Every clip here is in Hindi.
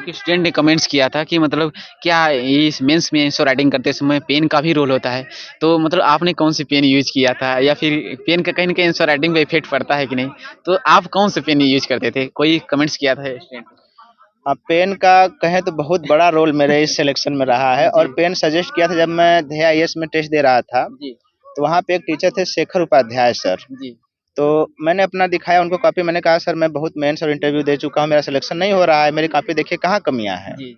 एक स्टूडेंट ने कमेंट्स किया था कि मतलब क्या इस मेंस में आंसर राइटिंग करते समय पेन का भी रोल होता है? तो मतलब आपने कौन-सी पेन यूज़ किया था या फिर पेन का कहीं न कहीं आंसर राइटिंग पे इफ़ेक्ट पड़ता है कि नहीं? तो आप कौन से पेन यूज़ करते थे? कोई कमेंट्स किया था स्टूडेंट ने? पेन का कहें तो बहुत बड़ा रोल मेरे इस सिलेक्शन में रहा है और जी, पेन सजेस्ट किया था जब मैं आईएएस में टेस्ट दे रहा था, जी, तो वहाँ पे एक टीचर थे शेखर उपाध्याय सर। जी, तो मैंने अपना दिखाया उनको कॉपी, मैंने कहा सर मैं बहुत मेंस और इंटरव्यू दे चुका हूँ, मेरा सिलेक्शन नहीं हो रहा है, मेरी कॉपी देखिए कहाँ कमियाँ हैं। जी,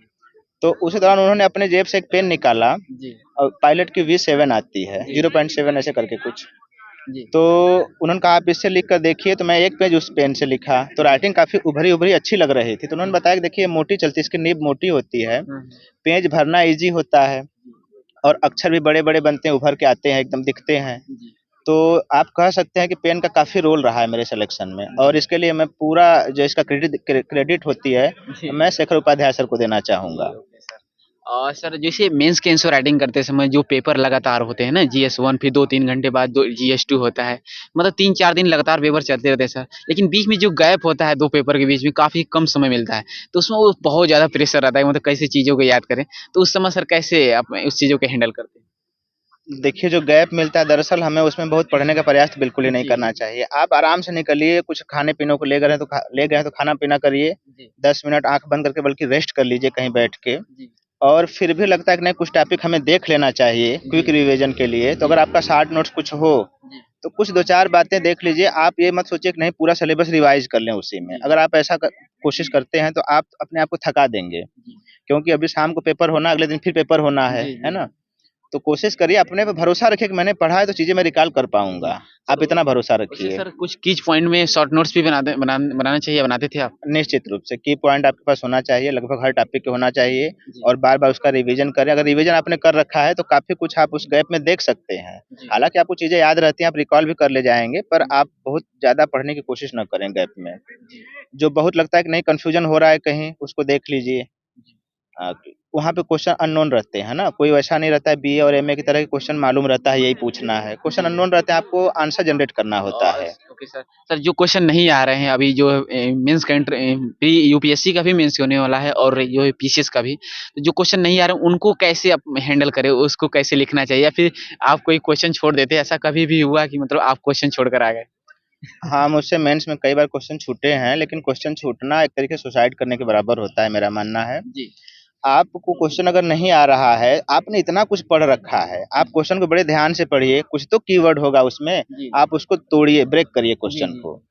तो उसी दौरान उन्होंने अपने जेब से एक पेन निकाला जी, और पायलट की V7 आती है, जी, 0.7 ऐसे करके कुछ। जी, तो उन्होंने कहा आप इससे लिख कर देखिए, तो मैं एक पेज उस पेन से लिखा, तो जी, राइटिंग काफ़ी उभरी-उभरी अच्छी लग रही थी। तो उन्होंने जी, बताया कि देखिए ये मोटी चलती है, इसकी नीब मोटी होती है, हुँ, हुँ, पेज भरना ईज़ी होता है जी, और अक्षर भी बड़े-बड़े बनते हैं, उभर के आते हैं, एकदम दिखते हैं। जी, तो आप कह सकते हैं कि पेन का काफ़ी रोल रहा है मेरे सिलेक्शन में और जी, इसके लिए मैं पूरा जो इसका क्रेडिट होती है, जी, मैं शेखर उपाध्याय सर को देना जी, चाहूँगा। Okay sir. और सर जैसे मेंस के आंसर राइटिंग करते समय जो पेपर लगातार होते हैं ना जीएस 1 फिर 2-3 घंटे बाद दो जीएस 2 होता है। मतलब 3-4 दिन लगातार पेपर चलते रहते हैं सर। लेकिन बीच में जो गैप होता है 2 पेपर के बीच में काफ़ी कम समय मिलता है। तो उसमें वो बहुत ज़्यादा प्रेशर रहता है मतलब कैसे चीज़ों को याद करें। तो उस समय सर कैसे आप उस चीज़ों को हैंडल करते हैं? देखिए जो गैप मिलता है दरअसल हमें उसमें बहुत पढ़ने का प्रयास तो बिल्कुल ही नहीं जी, करना चाहिए। आप आराम से निकलिए, कुछ खाने-पीने को ले गए हैं तो खाना-पीना करिए, जी, 10 मिनट आँख बंद करके बल्कि रेस्ट कर लीजिए कहीं बैठ के। जी, और फिर भी लगता है कि नहीं कुछ टॉपिक हमें देख लेना चाहिए क्विक जी, रिवीजन के लिए, तो जी, अगर आपका शॉर्ट नोट्स कुछ हो, जी, तो कुछ 2-4 बातें देख लीजिए। आप ये मत सोचिए कि नहीं पूरा सिलेबस रिवाइज़ कर लें उसी में। जी, अगर आप ऐसा कोशिश करते हैं तो आप अपने आप को थका देंगे, जी, क्योंकि अभी शाम को पेपर होना, अगले दिन फिर पेपर होना जी, है जी, ना? तो कोशिश करिए, अपने पे भरोसा रखिए कि मैंने पढ़ा है तो चीज़ें मैं रिकॉल कर जी। पाऊँगा। तो आप इतना भरोसा वैसे रखिए। सर कुछ कीज पॉइंट में शॉर्ट नोट्स भी बनाना चाहिए, बनाते थे आप? निश्चित रूप से की पॉइंट आपके पास होना चाहिए, लगभग हर टॉपिक पे होना चाहिए जी, और बार-बार उसका रिवीजन करें। अगर रिवीजन आपने कर रखा है तो काफ़ी कुछ आप उस गैप में देख सकते हैं। जी, हालाँकि आपको चीज़ें याद रहती हैं, आप रिकॉल भी कर ले जाएँगे, पर जी, आप बहुत ज़्यादा पढ़ने की कोशिश ना करें गैप में। जी, जो बहुत लगता है कि नहीं कन्फ्यूजन हो रहा है कहीं, उसको देख लीजिए। जी। वहाँ पे क्वेश्चन अननोन रहते हैं ना, कोई वैसा नहीं रहता है बीए और एमए की तरह के क्वेश्चन मालूम रहता है, यही पूछना है। क्वेश्चन जी। अननोन रहते हैं, आपको आंसर जनरेट करना होता और है। Okay sir. सर जो क्वेश्चन नहीं आ रहे हैं अभी जो मेंस का प्री यूपीएससी का भी मेंस होने वाला है और जो पीसीएस का भी, तो जो क्वेश्चन नहीं आ रहे हैं उनको कैसे आप हैंडल करें? उसको कैसे लिखना चाहिए? या फिर आप कोई क्वेश्चन छोड़ देते हैं? ऐसा कभी भी हुआ कि मतलब आप क्वेश्चन छोड़ कर आ गए? हाँ, मुझसे मेंस में कई बार क्वेश्चन छूटे हैं, लेकिन क्वेश्चन छूटना एक तरीके से सुसाइड करने के बराबर होता है, मेरा मानना है। जी, आपको क्वेश्चन अगर नहीं आ रहा है, आपने इतना कुछ पढ़ रखा है, आप जी, क्वेश्चन को बड़े ध्यान से पढ़िए, कुछ तो कीवर्ड होगा उसमें, जी, आप उसको तोड़िए, ब्रेक करिए जी, क्वेश्चन जी, को।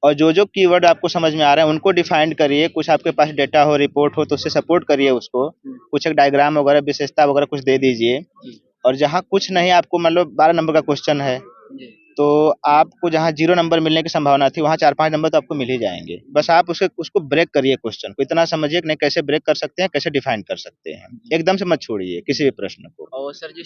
और जो-जो कीवर्ड आपको समझ में आ रहे हैं, उनको डिफाइन करिए, कुछ आपके पास डेटा हो, रिपोर्ट हो, तो उससे सपोर्ट करिए उसको। हुँ, कुछ एक डायग्राम वगैरह, विशेषता वगैरह कुछ दे दीजिए जी, और जहाँ कुछ नहीं आपको मान लो 12 नंबर का क्वेश्चन है, जी, तो आपको जहाँ 0 नंबर मिलने की संभावना थी, वहाँ 4-5 नंबर तो आपको मिल ही जाएँगे। बस जी, आप उसे उसको ब्रेक करिए क्वेश्चन को, इतना समझिए कि नहीं कैसे ब्रेक कर सकते हैं, कैसे डिफाइन कर सकते हैं। जी। एकदम से मत छोड़िए किसी भी प्रश्न को। और सर जैसे